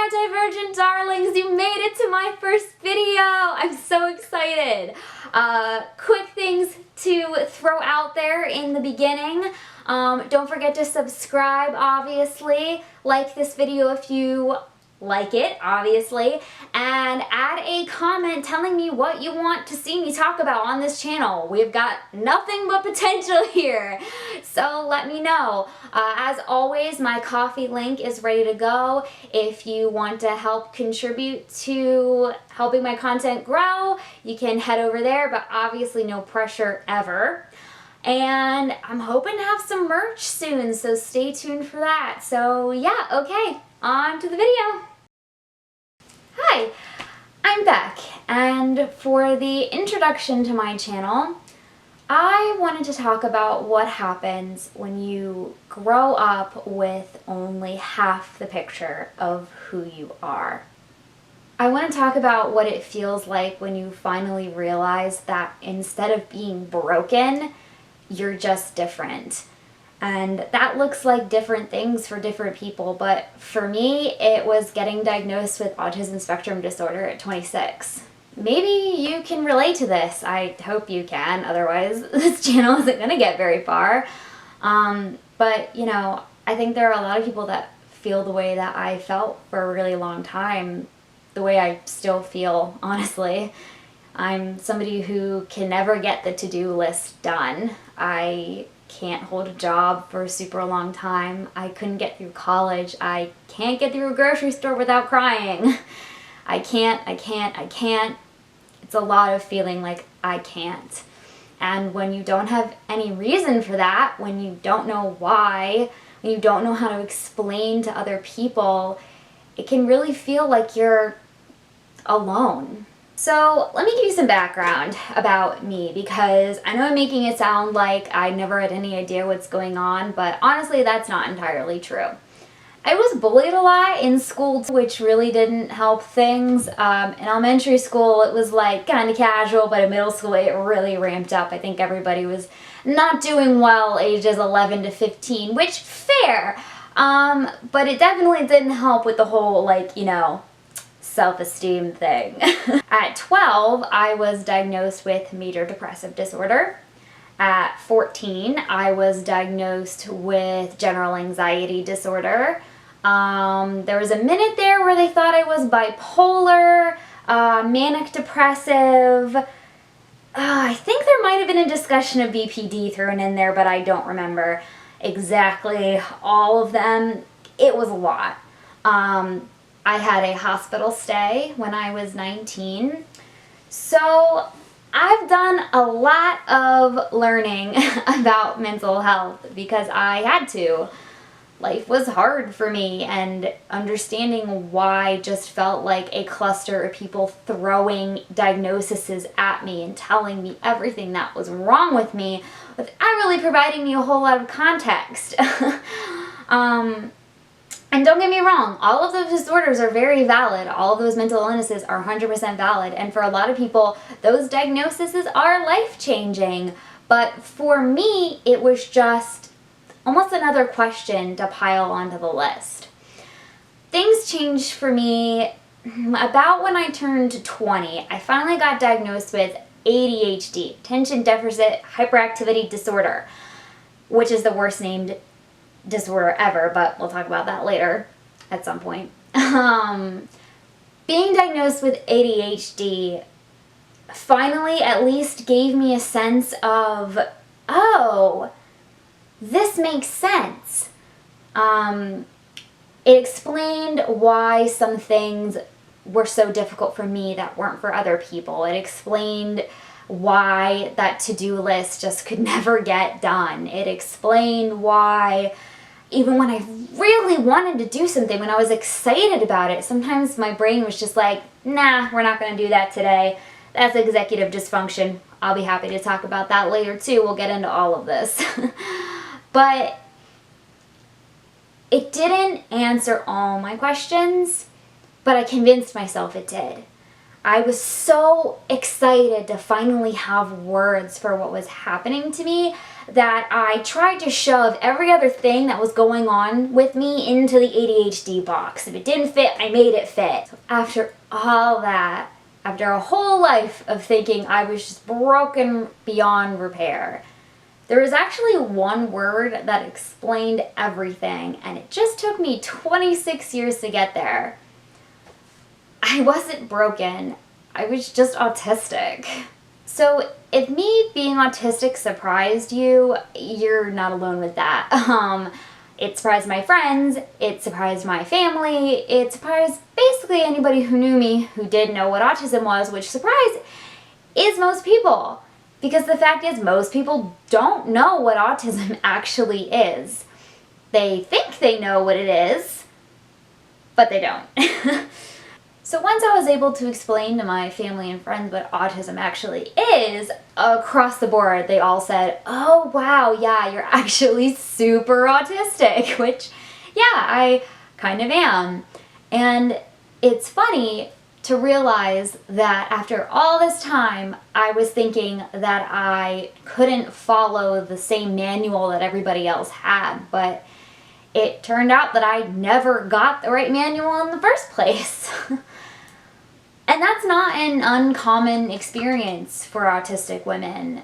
neurodivergent darlings, you made it to my first video. I'm so excited. Quick things to throw out there in the beginning. Don't forget to subscribe, obviously. Like this video if you like it, obviously, and add a comment telling me what you want to see me talk about on this channel. We've got nothing but potential here, so let me know. As always, my Ko-fi link is ready to go. If you want to help contribute to helping my content grow, you can head over there, but obviously no pressure ever. And I'm hoping to have some merch soon, so stay tuned for that. So yeah, okay, on to the video. Hi, I'm Beck, and for the introduction to my channel, I wanted to talk about what happens when you grow up with only half the picture of who you are. I want to talk about what it feels like when you finally realize that instead of being broken, you're just different. And that looks like different things for different people, but for me, it was getting diagnosed with autism spectrum disorder at 26. Maybe you can relate to this. I hope you can, otherwise this channel isn't gonna get very far. But you know, I think there are a lot of people that feel the way that I felt for a really long time, the way I still feel, honestly. I'm somebody who can never get the to-do list done. I can't hold a job for a super long time. I couldn't get through college. I can't get through a grocery store without crying. I can't. It's a lot of feeling like I can't. And when you don't have any reason for that, when you don't know why, when you don't know how to explain to other people, it can really feel like you're alone. So let me give you some background about me, because I know I'm making it sound like I never had any idea what's going on, but honestly that's not entirely true. I was bullied a lot in school, which really didn't help things. In elementary school it was like kind of casual, but in middle school it really ramped up. I think everybody was not doing well ages 11 to 15, which fair, but it definitely didn't help with the whole, like, you know, self-esteem thing. At 12, I was diagnosed with major depressive disorder. At 14, I was diagnosed with general anxiety disorder. There was a minute there where they thought I was bipolar, manic depressive. I think there might have been a discussion of BPD thrown in there, but I don't remember exactly all of them. It was a lot. I had a hospital stay when I was 19. So I've done a lot of learning about mental health because I had to. Life was hard for me, and understanding why just felt like a cluster of people throwing diagnoses at me and telling me everything that was wrong with me without really providing me a whole lot of context. And don't get me wrong, all of those disorders are very valid. All of those mental illnesses are 100% valid. And for a lot of people, those diagnoses are life-changing. But for me, it was just almost another question to pile onto the list. Things changed for me about when I turned 20. I finally got diagnosed with ADHD, Attention Deficit Hyperactivity Disorder, which is the worst named disorder ever, but we'll talk about that later at some point. Being diagnosed with ADHD finally at least gave me a sense of, oh, this makes sense. It explained why some things were so difficult for me that weren't for other people. It explained why that to-do list just could never get done. It explained why even when I really wanted to do something, when I was excited about it, sometimes my brain was just like, nah, we're not going to do that today. That's executive dysfunction. I'll be happy to talk about that later too. We'll get into all of this. But it didn't answer all my questions, but I convinced myself it did. I was so excited to finally have words for what was happening to me that I tried to shove every other thing that was going on with me into the ADHD box. If it didn't fit, I made it fit. So after all that, after a whole life of thinking I was just broken beyond repair, there was actually one word that explained everything, and it just took me 26 years to get there. I wasn't broken, I was just autistic. So if me being autistic surprised you, you're not alone with that. It surprised my friends, it surprised my family, it surprised basically anybody who knew me who did know what autism was, which surprise is most people. Because the fact is, most people don't know what autism actually is. They think they know what it is, but they don't. So once I was able to explain to my family and friends what autism actually is, across the board they all said, "Oh wow, yeah, you're actually super autistic," which, yeah, I kind of am. And it's funny to realize that after all this time, I was thinking that I couldn't follow the same manual that everybody else had, but it turned out that I never got the right manual in the first place. And that's not an uncommon experience for autistic women.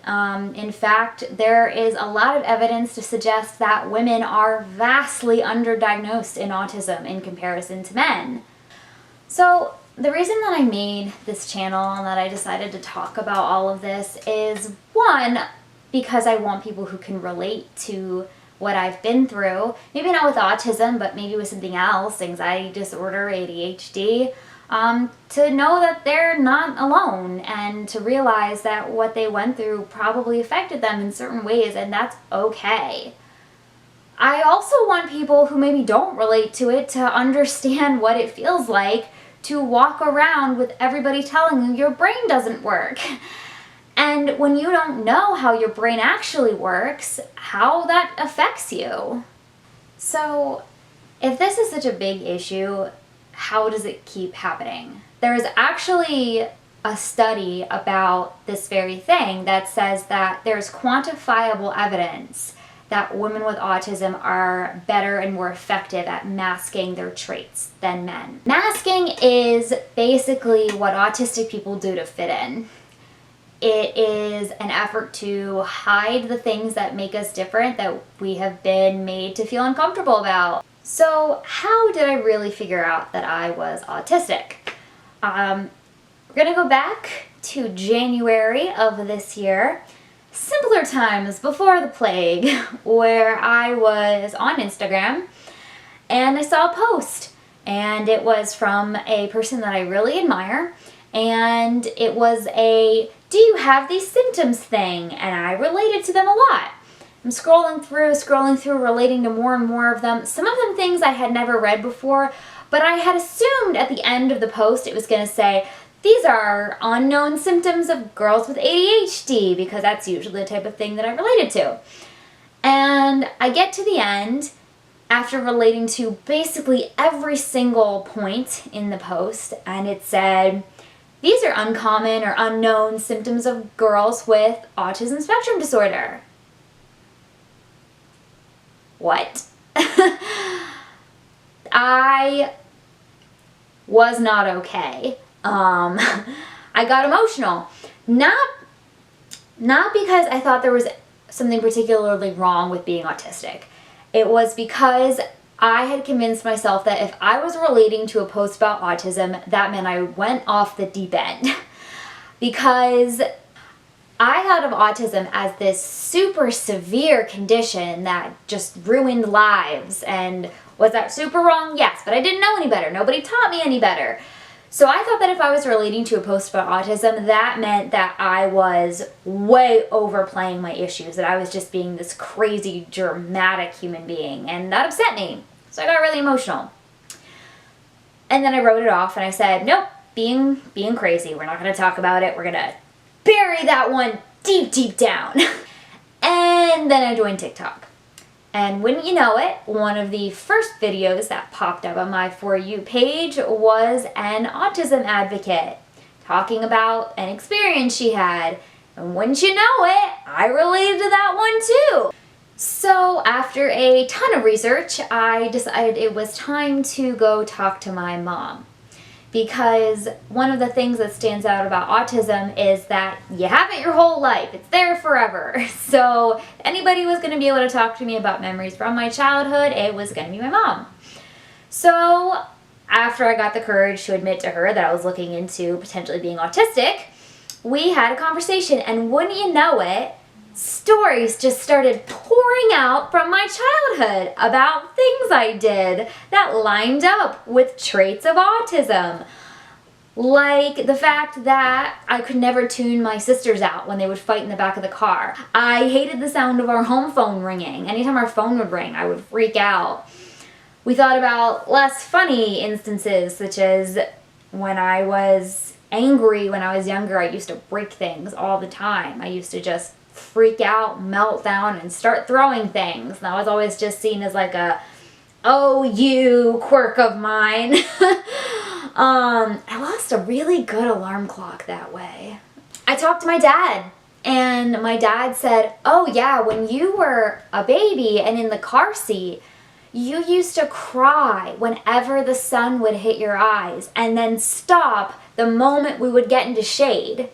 In fact, there is a lot of evidence to suggest that women are vastly underdiagnosed in autism in comparison to men. So the reason that I made this channel and that I decided to talk about all of this is, one, because I want people who can relate to what I've been through, maybe not with autism, but maybe with something else, anxiety disorder, ADHD, to know that they're not alone and to realize that what they went through probably affected them in certain ways, and that's okay. I also want people who maybe don't relate to it to understand what it feels like to walk around with everybody telling you your brain doesn't work. And when you don't know how your brain actually works, how that affects you. So if this is such a big issue, how does it keep happening? There is actually a study about this very thing that says that there's quantifiable evidence that women with autism are better and more effective at masking their traits than men. Masking is basically what autistic people do to fit in. It is an effort to hide the things that make us different, that we have been made to feel uncomfortable about. So how did I really figure out that I was autistic? We're gonna go back to January of this year, simpler times before the plague, where I was on Instagram and I saw a post, and it was from a person that I really admire, and it was a "do you have these symptoms" thing, and I related to them a lot. I'm scrolling through, relating to more and more of them. Some of them things I had never read before, but I had assumed at the end of the post it was going to say, "These are unknown symptoms of girls with ADHD," because that's usually the type of thing that I related to. And I get to the end, after relating to basically every single point in the post, and it said, "These are uncommon or unknown symptoms of girls with autism spectrum disorder." What? I was not okay. I got emotional. Not because I thought there was something particularly wrong with being autistic. It was because I had convinced myself that if I was relating to a post about autism, that meant I went off the deep end. Because I thought of autism as this super severe condition that just ruined lives. And was that super wrong? Yes, but I didn't know any better. Nobody taught me any better. So I thought that if I was relating to a post about autism, that meant that I was way overplaying my issues, that I was just being this crazy, dramatic human being, and that upset me. So I got really emotional. And then I wrote it off and I said, nope, being crazy. We're not going to talk about it. We're going to bury that one deep, deep down. And then I joined TikTok. And wouldn't you know it, one of the first videos that popped up on my For You page was an autism advocate talking about an experience she had. And wouldn't you know it, I related to that one too. So after a ton of research, I decided it was time to go talk to my mom. Because one of the things that stands out about autism is that you have it your whole life. It's there forever. So if anybody was going to be able to talk to me about memories from my childhood, it was going to be my mom. So after I got the courage to admit to her that I was looking into potentially being autistic, we had a conversation, and wouldn't you know it, stories just started pouring out from my childhood about things I did that lined up with traits of autism. Like the fact that I could never tune my sisters out when they would fight in the back of the car. I hated the sound of our home phone ringing. Anytime our phone would ring, I would freak out. We thought about less funny instances, such as when I was angry when I was younger, I used to break things all the time. I used to just freak out, melt down, and start throwing things. And that was always just seen as like a, oh, you quirk of mine. I lost a really good alarm clock that way. I talked to my dad, and my dad said, oh yeah, when you were a baby and in the car seat, you used to cry whenever the sun would hit your eyes and then stop the moment we would get into shade.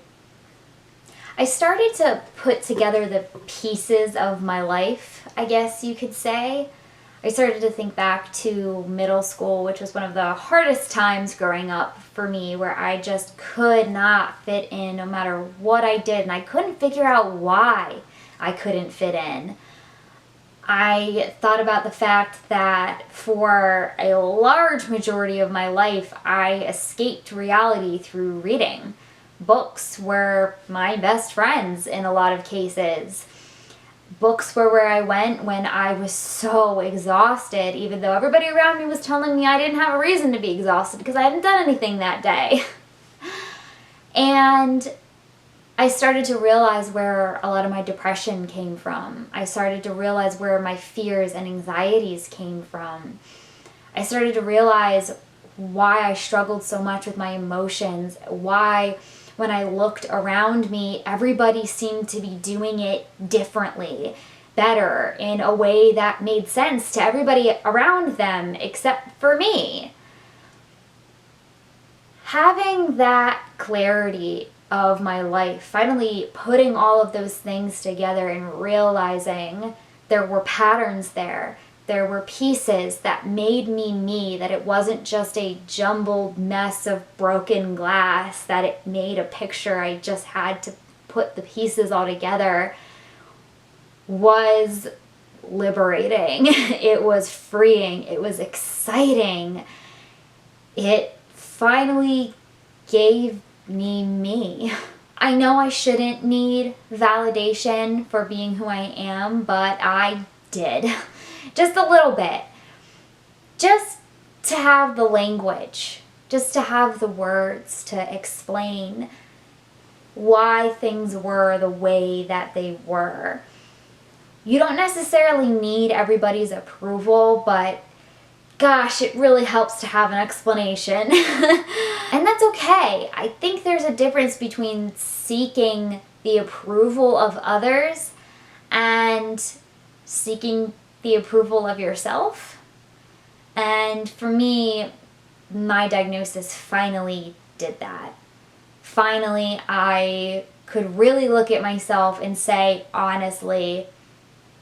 I started to put together the pieces of my life, I guess you could say. I started to think back to middle school, which was one of the hardest times growing up for me, where I just could not fit in no matter what I did, and I couldn't figure out why I couldn't fit in. I thought about the fact that for a large majority of my life, I escaped reality through reading. Books were my best friends in a lot of cases. Books were where I went when I was so exhausted, even though everybody around me was telling me I didn't have a reason to be exhausted because I hadn't done anything that day. And I started to realize where a lot of my depression came from. I started to realize where my fears and anxieties came from. I started to realize why I struggled so much with my emotions, why when I looked around me, everybody seemed to be doing it differently, better, in a way that made sense to everybody around them except for me. Having that clarity of my life, finally putting all of those things together and realizing there were patterns there. There were pieces that made me, that it wasn't just a jumbled mess of broken glass, that it made a picture I just had to put the pieces all together, was liberating. It was freeing. It was exciting. It finally gave me. I know I shouldn't need validation for being who I am, but I did. Just a little bit. Just to have the language, just to have the words to explain why things were the way that they were. You don't necessarily need everybody's approval, but gosh, it really helps to have an explanation. And that's okay. I think there's a difference between seeking the approval of others and seeking the approval of yourself. And for me, my diagnosis finally did that. Finally, I could really look at myself and say, honestly,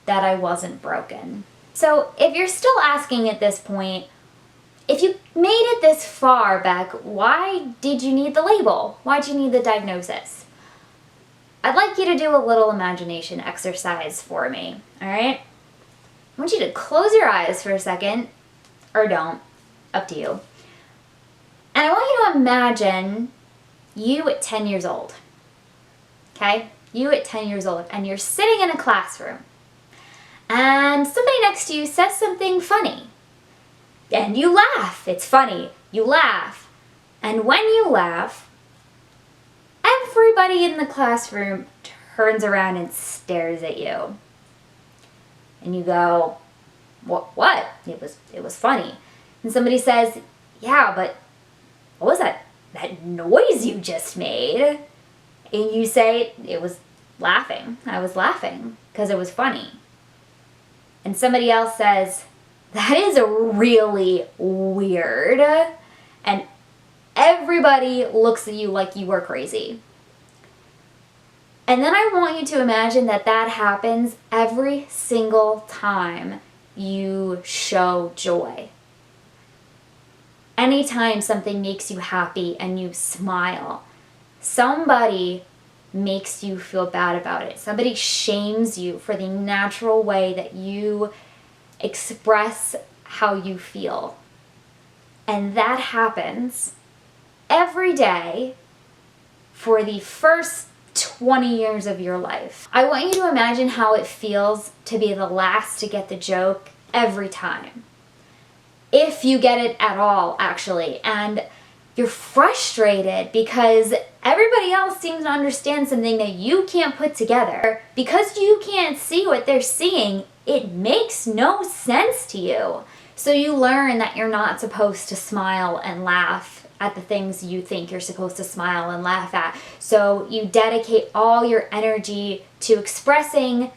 that I wasn't broken. So if you're still asking at this point, if you made it this far, Beck, why did you need the label? Why'd you need the diagnosis? I'd like you to do a little imagination exercise for me, all right? I want you to close your eyes for a second, or don't, up to you. And I want you to imagine you at 10 years old, okay? You at 10 years old, and you're sitting in a classroom, and somebody next to you says something funny, and you laugh. It's funny. You laugh. And when you laugh, everybody in the classroom turns around and stares at you. And you go, what? It was funny. And somebody says, yeah, but what was that? that noise you just made. And you say, it was laughing. I was laughing because it was funny. And somebody else says, that is really weird. And everybody looks at you like you are crazy. And then I want you to imagine that that happens every single time you show joy. Anytime something makes you happy and you smile, somebody makes you feel bad about it. Somebody shames you for the natural way that you express how you feel. And that happens every day for the first 20 years of your life. I want you to imagine how it feels to be the last to get the joke every time. If you get it at all, actually. And you're frustrated because everybody else seems to understand something that you can't put together. Because you can't see what they're seeing, it makes no sense to you. So you learn that you're not supposed to smile and laugh at the things you think you're supposed to smile and laugh at. So you dedicate all your energy to expressing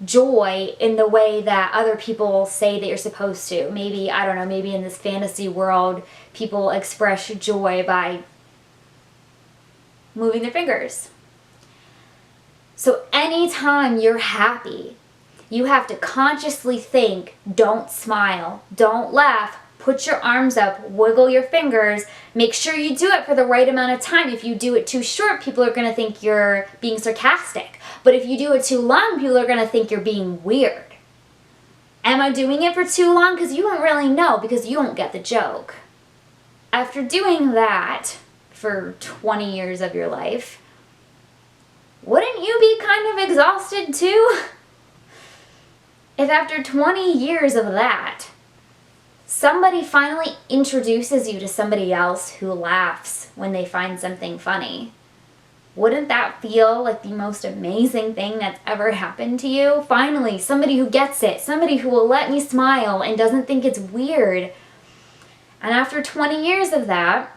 joy in the way that other people say that you're supposed to. Maybe, I don't know, maybe in this fantasy world, people express joy by moving their fingers. So anytime you're happy, you have to consciously think, don't smile, don't laugh, put your arms up, wiggle your fingers, make sure you do it for the right amount of time. If you do it too short, people are going to think you're being sarcastic. But if you do it too long, people are going to think you're being weird. Am I doing it for too long? Because you don't really know, because you don't get the joke. After doing that for 20 years of your life, wouldn't you be kind of exhausted too? If after 20 years of that, somebody finally introduces you to somebody else who laughs when they find something funny, wouldn't that feel like the most amazing thing that's ever happened to you? Finally, somebody who gets it, somebody who will let me smile and doesn't think it's weird. And after 20 years of that,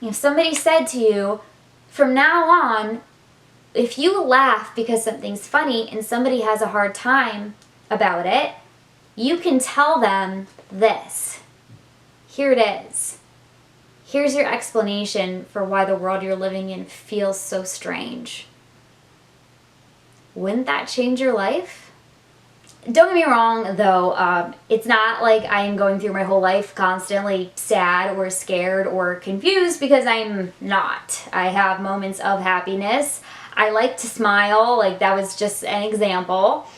if somebody said to you, from now on, if you laugh because something's funny and somebody has a hard time about it, you can tell them this. Here it is. Here's your explanation for why the world you're living in feels so strange. Wouldn't that change your life? Don't get me wrong, though, it's not like I am going through my whole life constantly sad or scared or confused, because I'm not. I have moments of happiness. I like to smile, like that was just an example.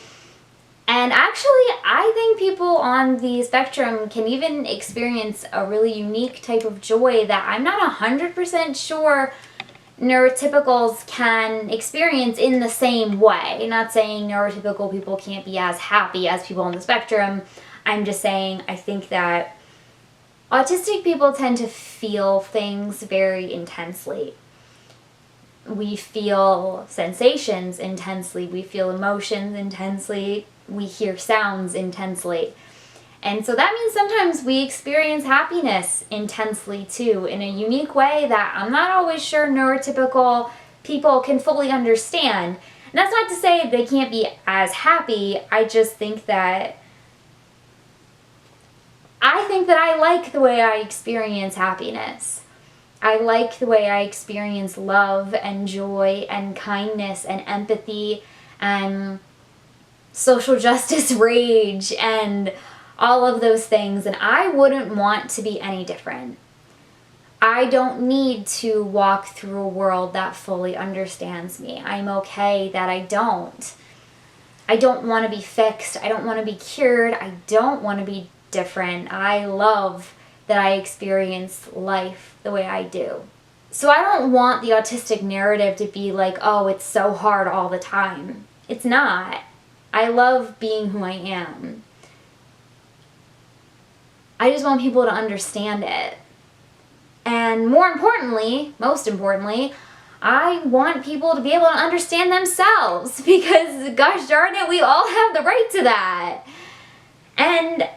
And actually, I think people on the spectrum can even experience a really unique type of joy that I'm not 100% sure neurotypicals can experience in the same way. Not saying neurotypical people can't be as happy as people on the spectrum. I'm just saying I think that autistic people tend to feel things very intensely. We feel sensations intensely. We feel emotions intensely. We hear sounds intensely. And so that means sometimes we experience happiness intensely too, in a unique way that I'm not always sure neurotypical people can fully understand. And that's not to say they can't be as happy. I just think that I like the way I experience happiness. I like the way I experience love and joy and kindness and empathy and social justice rage and all of those things, and I wouldn't want to be any different. I don't need to walk through a world that fully understands me. I'm okay that I don't. I don't want to be fixed. I don't want to be cured. I don't want to be different. I love that I experience life the way I do. So I don't want the autistic narrative to be like, oh, it's so hard all the time. It's not. I love being who I am. I just want people to understand it. And more importantly, most importantly, I want people to be able to understand themselves, because gosh darn it, we all have the right to that. And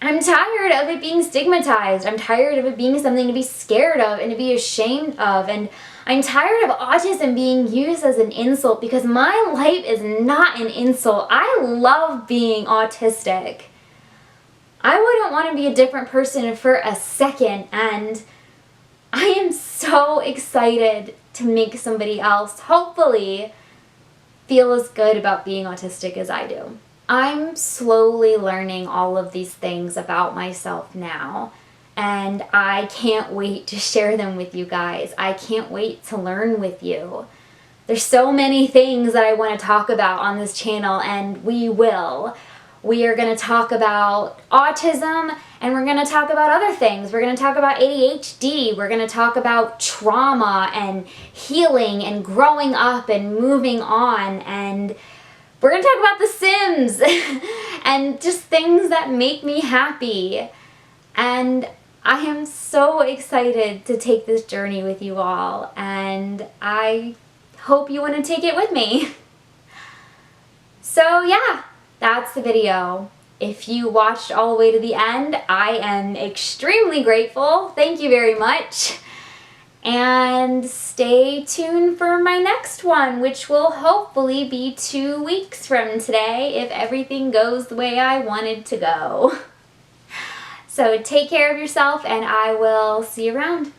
I'm tired of it being stigmatized. I'm tired of it being something to be scared of and to be ashamed of. And I'm tired of autism being used as an insult, because my life is not an insult. I love being autistic. I wouldn't want to be a different person for a second, and I am so excited to make somebody else, hopefully, feel as good about being autistic as I do. I'm slowly learning all of these things about myself now, and I can't wait to share them with you guys. I can't wait to learn with you. There's so many things that I want to talk about on this channel, and we will. We are going to talk about autism, and we're going to talk about other things. We're going to talk about ADHD. We're going to talk about trauma and healing and growing up and moving on. And we're going to talk about The Sims and just things that make me happy. And I am so excited to take this journey with you all, and I hope you want to take it with me. So yeah. That's the video. If you watched all the way to the end, I am extremely grateful. Thank you very much. And stay tuned for my next one, which will hopefully be 2 weeks from today if everything goes the way I wanted to go. So take care of yourself, and I will see you around.